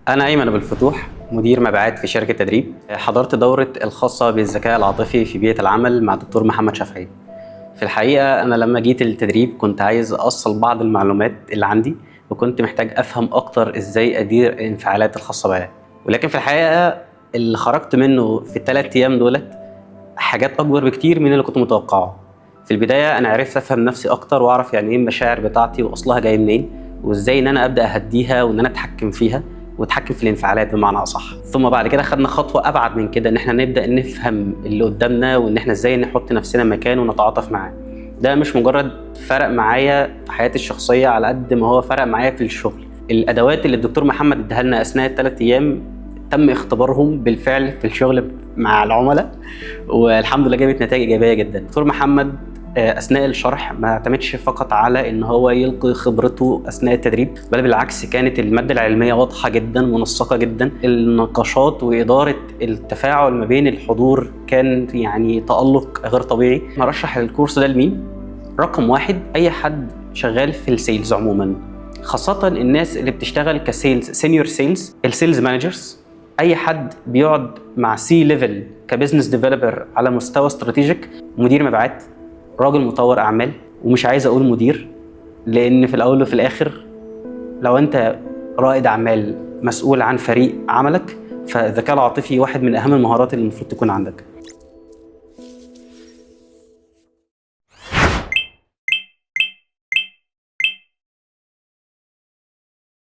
أنا أيمن أبو الفتوح، مدير مبيعات في شركة تدريب. حضرت دورة الخاصة بالذكاء العاطفي في بيئة العمل مع الدكتور محمد شافعي. في الحقيقة أنا لما جيت التدريب كنت عايز أوصل بعض المعلومات اللي عندي، وكنت محتاج أفهم أكتر إزاي أدير الانفعالات الخاصة بيا. ولكن في الحقيقة اللي خرجت منه في الثلاث أيام دولت حاجات أكبر بكتير من اللي كنت متوقعه. في البداية أنا عرفت أفهم نفسي أكتر وأعرف يعني إيه المشاعر بتاعتي وأصلها جاي منين، وإزاي إن أنا أبدأ أهديها وإن أنا أتحكم فيها واتحكم في الانفعالات بمعنى اصح. ثم بعد كده خدنا خطوه ابعد من كده، ان احنا نبدا نفهم اللي قدامنا وان احنا ازاي نحط نفسنا مكانه ونتعاطف معاه. ده مش مجرد فرق معايا في حياتي الشخصيه على قد ما هو فرق معايا في الشغل. الادوات اللي الدكتور محمد اداها لنا اثناء الثلاث ايام تم اختبارهم بالفعل في الشغل مع العملاء، والحمد لله جابت نتائج ايجابيه جدا. الدكتور محمد اثناء الشرح ما اعتمدش فقط على ان هو يلقي خبرته اثناء التدريب، بل بالعكس كانت الماده العلميه واضحه جدا منسقه جدا. النقاشات واداره التفاعل ما بين الحضور كان يعني تالق غير طبيعي. مرشح الكورس ده لمين؟ رقم واحد اي حد شغال في السيلز عموما، خاصه الناس اللي بتشتغل كسيلز سينيور سيلز، السيلز مانجرز، اي حد بيقعد مع سي ليفل كبزنس ديفلوبر على مستوى استراتيجيك، مدير مبيعات، راجل مطور اعمال. ومش عايز اقول مدير، لان في الاول وفي الاخر لو انت رائد اعمال مسؤول عن فريق عملك، فالذكاء العاطفي واحد من اهم المهارات اللي المفروض تكون عندك.